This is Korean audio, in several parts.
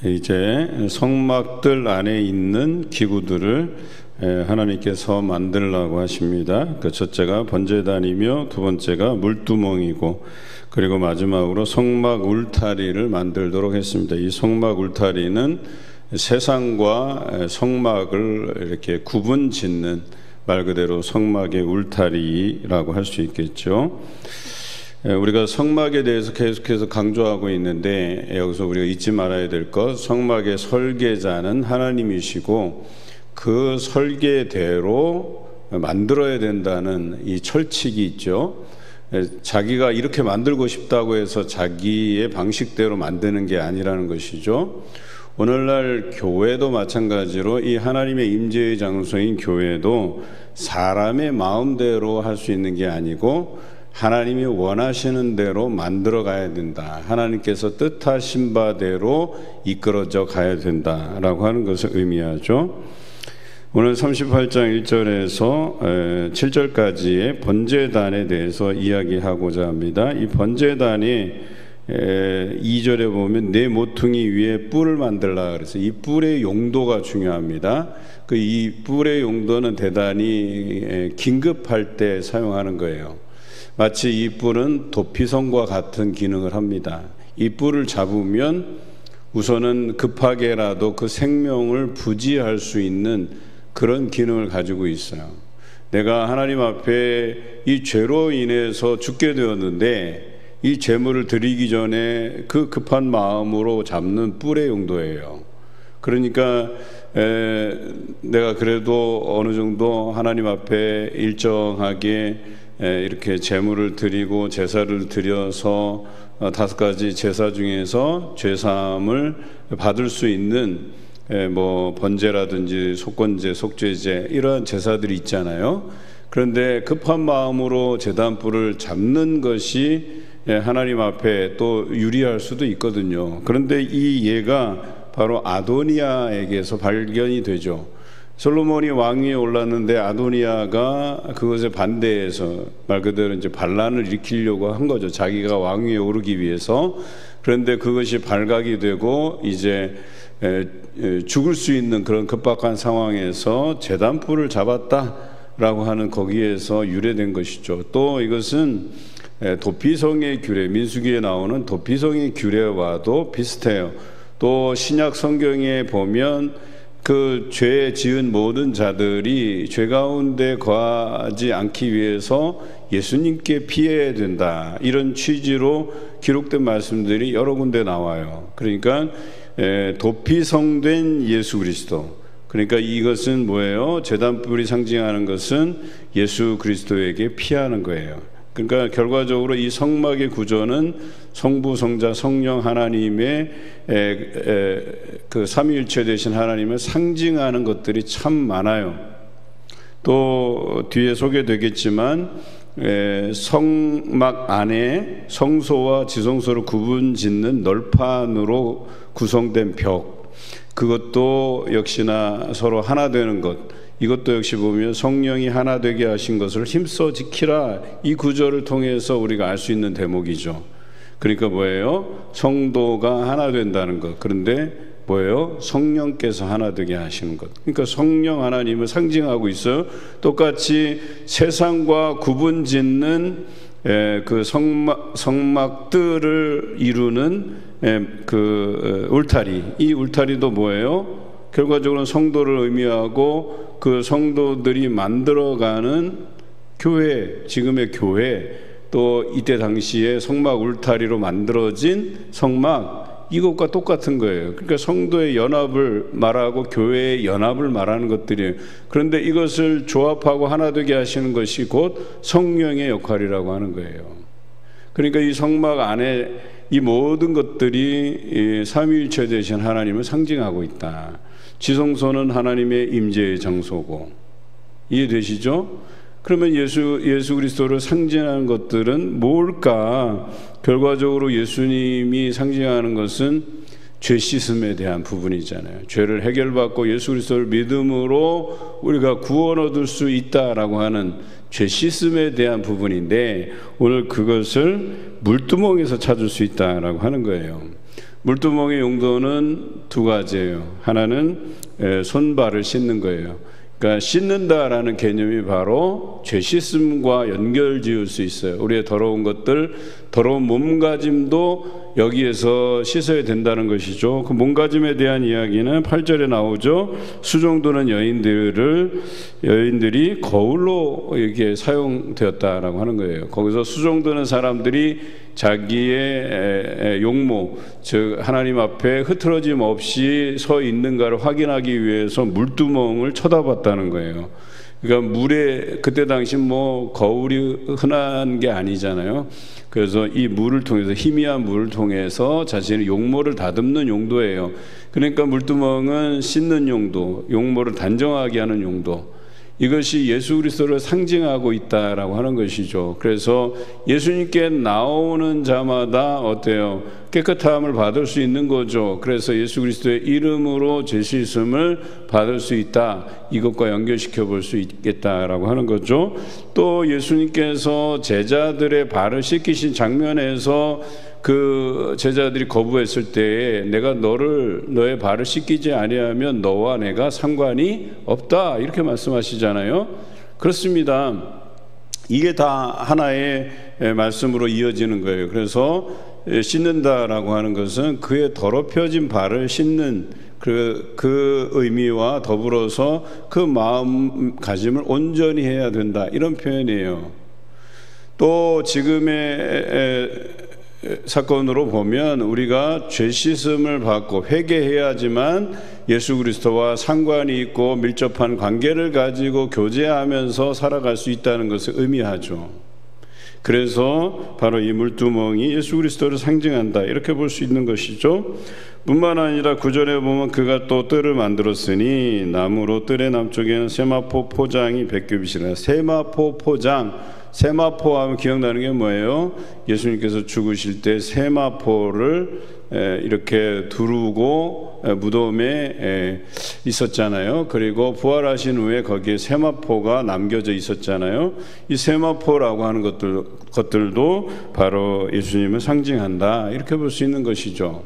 이제 성막들 안에 있는 기구들을 하나님께서 만들라고 하십니다. 그 첫째가 번제단이며 두 번째가 물두멍이고, 그리고 마지막으로 성막 울타리를 만들도록 했습니다. 이 성막 울타리는 세상과 성막을 이렇게 구분 짓는, 말 그대로 성막의 울타리라고 할 수 있겠죠. 우리가 성막에 대해서 계속해서 강조하고 있는데, 여기서 우리가 잊지 말아야 될 것, 성막의 설계자는 하나님이시고 그 설계대로 만들어야 된다는 이 철칙이 있죠. 자기가 이렇게 만들고 싶다고 해서 자기의 방식대로 만드는 게 아니라는 것이죠. 오늘날 교회도 마찬가지로 이 하나님의 임재의 장소인 교회도 사람의 마음대로 할 수 있는 게 아니고 하나님이 원하시는 대로 만들어 가야 된다. 하나님께서 뜻하신 바대로 이끌어져 가야 된다라고 하는 것을 의미하죠. 오늘 38장 1절에서 7절까지의 번제단에 대해서 이야기하고자 합니다. 이 번제단이 2절에 보면 내 모퉁이 위에 뿔을 만들라 그래서 이 뿔의 용도가 중요합니다. 이 뿔의 용도는 대단히 긴급할 때 사용하는 거예요. 마치 이 뿔은 도피성과 같은 기능을 합니다. 이 뿔을 잡으면 우선은 급하게라도 그 생명을 부지할 수 있는 그런 기능을 가지고 있어요. 내가 하나님 앞에 이 죄로 인해서 죽게 되었는데 이 제물을 드리기 전에 그 급한 마음으로 잡는 뿔의 용도예요. 그러니까 내가 그래도 어느 정도 하나님 앞에 일정하게 이렇게 제물을 드리고 제사를 드려서 5가지 제사 중에서 죄사함을 받을 수 있는 뭐 번제라든지 속건제, 속죄제 이러한 제사들이 있잖아요. 그런데 급한 마음으로 제단뿔을 잡는 것이 하나님 앞에 또 유리할 수도 있거든요. 그런데 이 예가 바로 아도니아에게서 발견이 되죠. 솔로몬이 왕위에 올랐는데 아도니아가 그것에 반대해서 말 그대로 이제 반란을 일으키려고 한 거죠. 자기가 왕위에 오르기 위해서. 그런데 그것이 발각이 되고 이제 죽을 수 있는 그런 급박한 상황에서 제단뿔을 잡았다라고 하는 거기에서 유래된 것이죠. 또 이것은 도피성의 규례, 민수기에 나오는 도피성의 규례와도 비슷해요. 또 신약 성경에 보면 그 죄 지은 모든 자들이 죄 가운데 거하지 않기 위해서 예수님께 피해야 된다, 이런 취지로 기록된 말씀들이 여러 군데 나와요. 그러니까 도피성된 예수 그리스도, 그러니까 이것은 뭐예요? 제단뿔이 상징하는 것은 예수 그리스도에게 피하는 거예요. 그러니까 결과적으로 이 성막의 구조는 성부, 성자, 성령 하나님의 그 삼위일체 되신 하나님을 상징하는 것들이 참 많아요. 또 뒤에 소개되겠지만 성막 안에 성소와 지성소를 구분 짓는 널판으로 구성된 벽, 그것도 역시나 서로 하나 되는 것, 이것도 역시 보면 성령이 하나 되게 하신 것을 힘써 지키라, 이 구절을 통해서 우리가 알 수 있는 대목이죠. 그러니까 뭐예요? 성도가 하나 된다는 것. 그런데 뭐예요? 성령께서 하나 되게 하시는 것. 그러니까 성령 하나님을 상징하고 있어요. 똑같이 세상과 구분 짓는 그 성막들을 이루는 그 울타리, 이 울타리도 뭐예요? 결과적으로는 성도를 의미하고 그 성도들이 만들어가는 교회, 지금의 교회, 또 이때 당시에 성막 울타리로 만들어진 성막, 이것과 똑같은 거예요. 그러니까 성도의 연합을 말하고 교회의 연합을 말하는 것들이에요. 그런데 이것을 조합하고 하나 되게 하시는 것이 곧 성령의 역할이라고 하는 거예요. 그러니까 이 성막 안에 이 모든 것들이 삼위일체 되신 하나님을 상징하고 있다. 지성소는 하나님의 임재의 장소고, 이해되시죠? 그러면 예수 그리스도를 상징하는 것들은 뭘까? 결과적으로 예수님이 상징하는 것은 죄 씻음에 대한 부분이잖아요. 죄를 해결받고 예수 그리스도를 믿음으로 우리가 구원 얻을 수 있다라고 하는 죄 씻음에 대한 부분인데, 오늘 그것을 물두멍에서 찾을 수 있다라고 하는 거예요. 물두멍의 용도는 두 가지예요. 하나는 손발을 씻는 거예요. 그러니까 씻는다라는 개념이 바로 죄 씻음과 연결 지을 수 있어요. 우리의 더러운 것들, 더러운 몸가짐도 여기에서 씻어야 된다는 것이죠. 그 몸가짐에 대한 이야기는 8절에 나오죠. 수종도는 여인들이 거울로 이렇게 사용되었다라고 하는 거예요. 거기서 수종도는 사람들이 자기의 용모, 즉 하나님 앞에 흐트러짐 없이 서 있는가를 확인하기 위해서 물두멍을 쳐다봤다는 거예요. 그러니까 물에, 그때 당시 뭐 거울이 흔한 게 아니잖아요. 그래서 이 물을 통해서, 희미한 물을 통해서 자신의 용모를 다듬는 용도예요. 그러니까 물두멍은 씻는 용도, 용모를 단정하게 하는 용도, 이것이 예수 그리스도를 상징하고 있다라고 하는 것이죠. 그래서 예수님께 나오는 자마다 어때요? 깨끗함을 받을 수 있는 거죠. 그래서 예수 그리스도의 이름으로 죄 씻음을 받을 수 있다, 이것과 연결시켜 볼 수 있겠다라고 하는 거죠. 또 예수님께서 제자들의 발을 씻기신 장면에서 그 제자들이 거부했을 때에 내가 너의 발을 씻기지 아니하면 너와 내가 상관이 없다, 이렇게 말씀하시잖아요. 그렇습니다. 이게 다 하나의 말씀으로 이어지는 거예요. 그래서 씻는다라고 하는 것은 그의 더럽혀진 발을 씻는 그 의미와 더불어서 그 마음가짐을 온전히 해야 된다, 이런 표현이에요. 또 지금의 사건으로 보면 우리가 죄 씻음을 받고 회개해야지만 예수 그리스도와 상관이 있고 밀접한 관계를 가지고 교제하면서 살아갈 수 있다는 것을 의미하죠. 그래서 바로 이 물두멍이 예수 그리스도를 상징한다, 이렇게 볼 수 있는 것이죠. 뿐만 아니라 구절에 보면 그가 또 뜰을 만들었으니 나무로 뜰의 남쪽에는 세마포 포장이 100규빗이라. 세마포 포장, 세마포 하면 기억나는 게 뭐예요? 예수님께서 죽으실 때 세마포를 이렇게 두르고 무덤에 있었잖아요. 그리고 부활하신 후에 거기에 세마포가 남겨져 있었잖아요. 이 세마포라고 하는 것들도 바로 예수님을 상징한다, 이렇게 볼 수 있는 것이죠.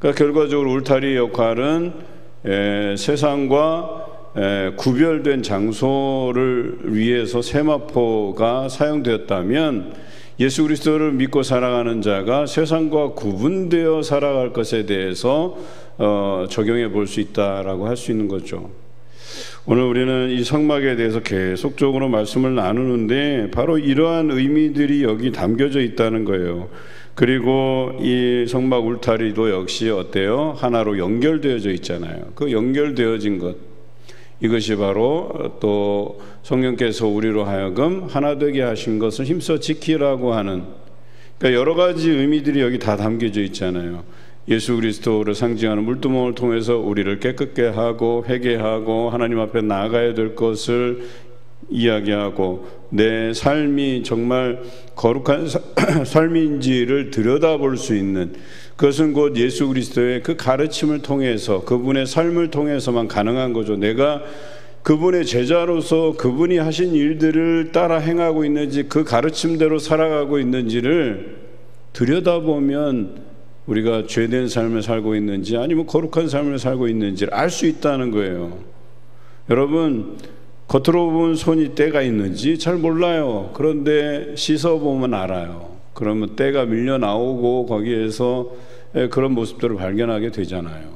그러니까 결과적으로 울타리의 역할은 세상과 구별된 장소를 위해서 세마포가 사용되었다면, 예수 그리스도를 믿고 살아가는 자가 세상과 구분되어 살아갈 것에 대해서 적용해 볼 수 있다라고 할 수 있는 거죠. 오늘 우리는 이 성막에 대해서 계속적으로 말씀을 나누는데 바로 이러한 의미들이 여기 담겨져 있다는 거예요. 그리고 이 성막 울타리도 역시 어때요? 하나로 연결되어져 있잖아요. 그 연결되어진 것, 이것이 바로 또 성령께서 우리로 하여금 하나 되게 하신 것을 힘써 지키라고 하는, 그러니까 여러 가지 의미들이 여기 다 담겨져 있잖아요. 예수 그리스도를 상징하는 물두멍을 통해서 우리를 깨끗게 하고 회개하고 하나님 앞에 나아가야 될 것을 이야기하고, 내 삶이 정말 거룩한 삶인지를 들여다볼 수 있는, 그것은 곧 예수 그리스도의 그 가르침을 통해서, 그분의 삶을 통해서만 가능한 거죠. 내가 그분의 제자로서 그분이 하신 일들을 따라 행하고 있는지, 그 가르침대로 살아가고 있는지를 들여다보면 우리가 죄된 삶을 살고 있는지 아니면 거룩한 삶을 살고 있는지를 알 수 있다는 거예요. 여러분, 겉으로 보면 손이 때가 있는지 잘 몰라요. 그런데 씻어보면 알아요. 그러면 때가 밀려 나오고 거기에서 그런 모습들을 발견하게 되잖아요.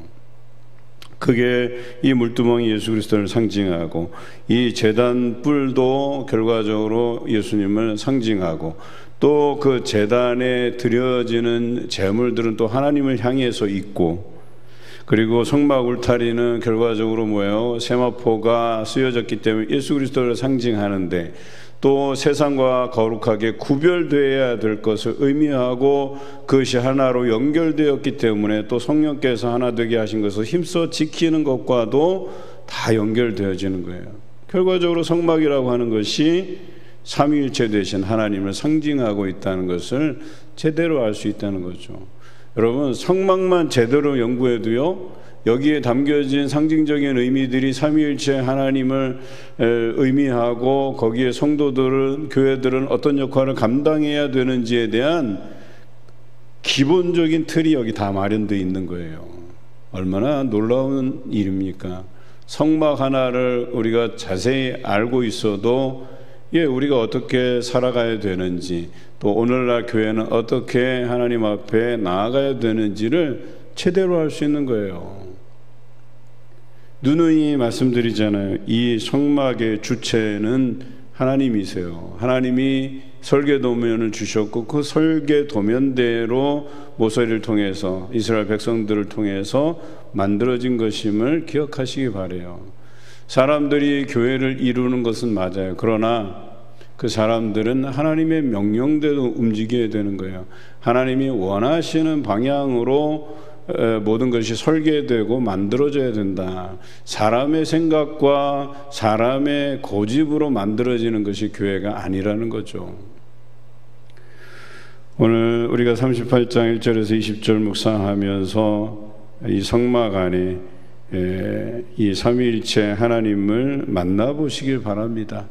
그게 이 물두멍이 예수 그리스도를 상징하고, 이 제단 뿔도 결과적으로 예수님을 상징하고, 또 그 제단에 드려지는 제물들은 또 하나님을 향해서 있고, 그리고 성막 울타리는 결과적으로 뭐예요? 세마포가 쓰여졌기 때문에 예수 그리스도를 상징하는데, 또 세상과 거룩하게 구별되어야 될 것을 의미하고 그것이 하나로 연결되었기 때문에 또 성령께서 하나 되게 하신 것을 힘써 지키는 것과도 다 연결되어지는 거예요. 결과적으로 성막이라고 하는 것이 삼위일체 되신 하나님을 상징하고 있다는 것을 제대로 알 수 있다는 거죠. 여러분, 성막만 제대로 연구해도요, 여기에 담겨진 상징적인 의미들이 삼위일체 하나님을 의미하고, 거기에 성도들은, 교회들은 어떤 역할을 감당해야 되는지에 대한 기본적인 틀이 여기 다 마련되어 있는 거예요. 얼마나 놀라운 일입니까? 성막 하나를 우리가 자세히 알고 있어도 우리가 어떻게 살아가야 되는지, 또 오늘날 교회는 어떻게 하나님 앞에 나아가야 되는지를 제대로 알 수 있는 거예요. 누누이 말씀드리잖아요. 이 성막의 주체는 하나님이세요. 하나님이 설계도면을 주셨고 그 설계도면대로 모세를 통해서 이스라엘 백성들을 통해서 만들어진 것임을 기억하시기 바라요. 사람들이 교회를 이루는 것은 맞아요. 그러나 그 사람들은 하나님의 명령대로 움직여야 되는 거예요. 하나님이 원하시는 방향으로 모든 것이 설계되고 만들어져야 된다. 사람의 생각과 사람의 고집으로 만들어지는 것이 교회가 아니라는 거죠. 오늘 우리가 38장 1절에서 20절 묵상하면서 이 성막 안에 이 삼위일체 하나님을 만나보시길 바랍니다.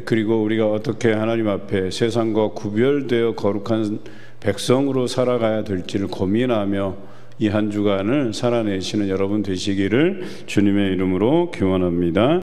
그리고 우리가 어떻게 하나님 앞에 세상과 구별되어 거룩한 백성으로 살아가야 될지를 고민하며 이 한 주간을 살아내시는 여러분 되시기를 주님의 이름으로 기원합니다.